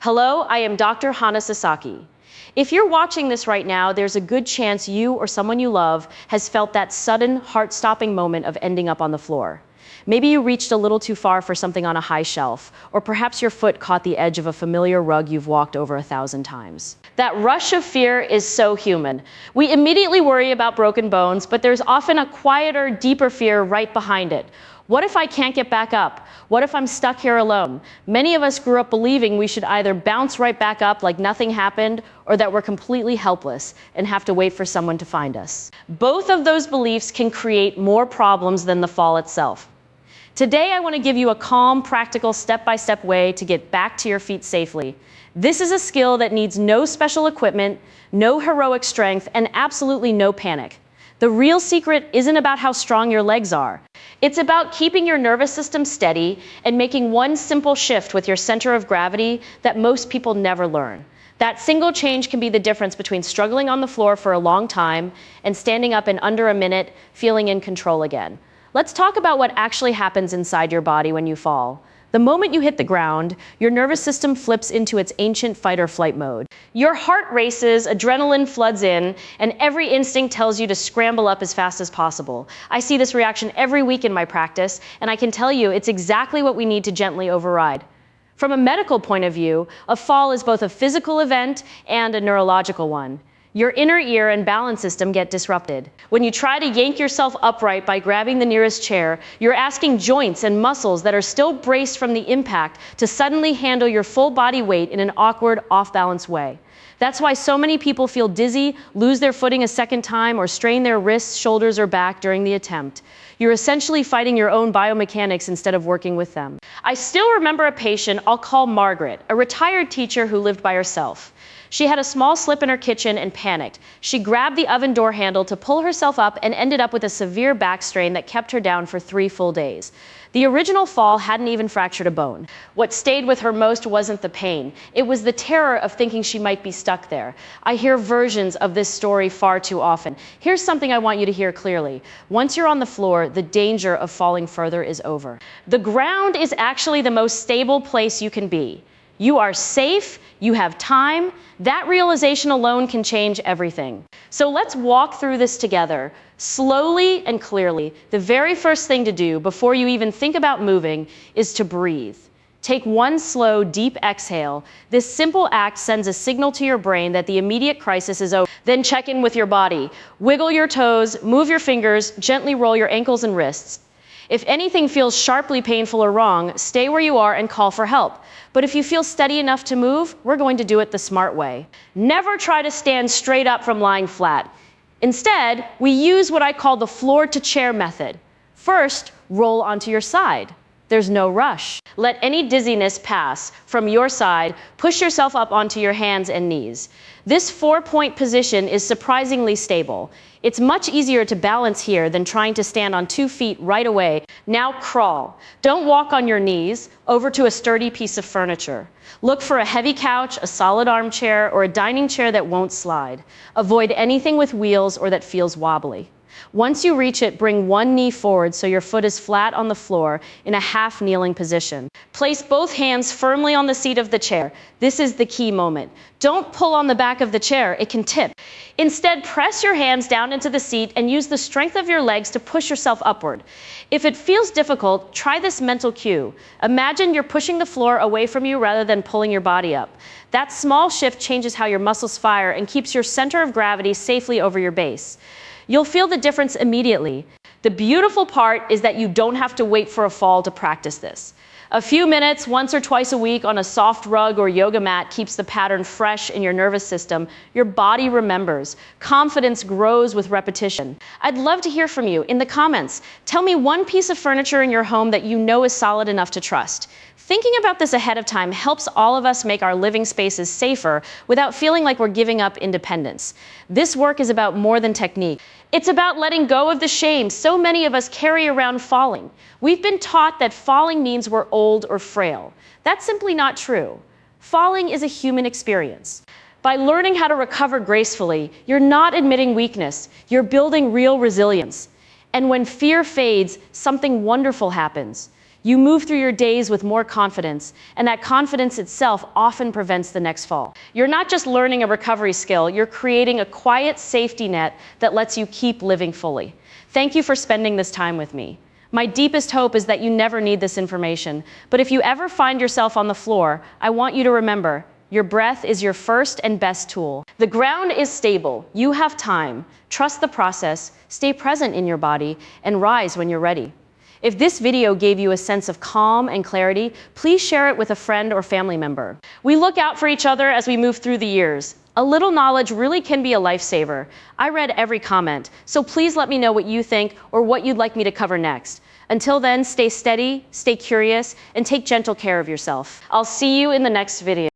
Hello, I am Dr. Hana. If you're watching this right now, there's a good chance you or someone you love has felt that sudden, heart-stopping moment of ending up on the floor. Maybe you reached a little too far for something on a high shelf, or perhaps your foot caught the edge of a familiar rug you've walked over 1,000 times. That rush of fear is so human. We immediately worry about broken bones, but there's often a quieter, deeper fear right behind it. What if I can't get back up? What if I'm stuck here alone? Many of us grew up believing we should either bounce right back up like nothing happened, or that we're completely helpless and have to wait for someone to find us. Both of those beliefs can create more problems than the fall itself. Today, I want to give you a calm, practical, step-by-step way to get back to your feet safely. This is a skill that needs no special equipment, no heroic strength, and absolutely no panic. The real secret isn't about how strong your legs are. It's about keeping your nervous system steady and making one simple shift with your center of gravity that most people never learn. That single change can be the difference between struggling on the floor for a long time and standing up in under a minute, feeling in control again. Let's talk about what actually happens inside your body when you fall. The moment you hit the ground, your nervous system flips into its ancient fight or flight mode. Your heart races, adrenaline floods in, and every instinct tells you to scramble up as fast as possible. I see this reaction every week in my practice, and I can tell you it's exactly what we need to gently override. From a medical point of view, a fall is both a physical event and a neurological one. Your inner ear and balance system get disrupted. When you try to yank yourself upright by grabbing the nearest chair, you're asking joints and muscles that are still braced from the impact to suddenly handle your full body weight in an awkward, off-balance way. That's why so many people feel dizzy, lose their footing a second time, or strain their wrists, shoulders, or back during the attempt. You're essentially fighting your own biomechanics instead of working with them. I still remember a patient I'll call Margaret, a retired teacher who lived by herself. She had a small slip in her kitchen and panicked. She grabbed the oven door handle to pull herself up and ended up with a severe back strain that kept her down for 3 full days. The original fall hadn't even fractured a bone. What stayed with her most wasn't the pain. It was the terror of thinking she might be stuck there. I hear versions of this story far too often. Here's something I want you to hear clearly. Once you're on the floor, the danger of falling further is over. The ground is actually the most stable place you can be. You are safe, you have time. That realization alone can change everything. So let's walk through this together, slowly and clearly. The very first thing to do before you even think about moving is to breathe. Take one slow, deep exhale. This simple act sends a signal to your brain that the immediate crisis is over. Then check in with your body. Wiggle your toes, move your fingers, gently roll your ankles and wrists. If anything feels sharply painful or wrong, stay where you are and call for help. But if you feel steady enough to move, we're going to do it the smart way. Never try to stand straight up from lying flat. Instead, we use what I call the floor-to-chair method. First, roll onto your side. There's no rush. Let any dizziness pass. From your side, push yourself up onto your hands and knees. This 4-point position is surprisingly stable. It's much easier to balance here than trying to stand on 2 feet right away. Now crawl. Don't walk on your knees over to a sturdy piece of furniture. Look for a heavy couch, a solid armchair, or a dining chair that won't slide. Avoid anything with wheels or that feels wobbly. Once you reach it, bring one knee forward so your foot is flat on the floor in a half-kneeling position. Place both hands firmly on the seat of the chair. This is the key moment. Don't pull on the back of the chair, it can tip. Instead, press your hands down into the seat and use the strength of your legs to push yourself upward. If it feels difficult, try this mental cue. Imagine you're pushing the floor away from you rather than pulling your body up. That small shift changes how your muscles fire and keeps your center of gravity safely over your base. You'll feel the difference immediately. The beautiful part is that you don't have to wait for a fall to practice this. A few minutes, once or twice a week on a soft rug or yoga mat keeps the pattern fresh in your nervous system. Your body remembers. Confidence grows with repetition. I'd love to hear from you in the comments. Tell me one piece of furniture in your home that you know is solid enough to trust. Thinking about this ahead of time helps all of us make our living spaces safer without feeling like we're giving up independence. This work is about more than technique. It's about letting go of the shame so many of us carry around falling. We've been taught that falling means we're old or frail. That's simply not true. Falling is a human experience. By learning how to recover gracefully, you're not admitting weakness, you're building real resilience. And when fear fades, something wonderful happens. You move through your days with more confidence, and that confidence itself often prevents the next fall. You're not just learning a recovery skill, you're creating a quiet safety net that lets you keep living fully. Thank you for spending this time with me. My deepest hope is that you never need this information, but if you ever find yourself on the floor, I want you to remember, your breath is your first and best tool. The ground is stable. You have time. Trust the process, stay present in your body, and rise when you're ready. If this video gave you a sense of calm and clarity, please share it with a friend or family member. We look out for each other as we move through the years. A little knowledge really can be a lifesaver. I read every comment, so please let me know what you think or what you'd like me to cover next. Until then, stay steady, stay curious, and take gentle care of yourself. I'll see you in the next video.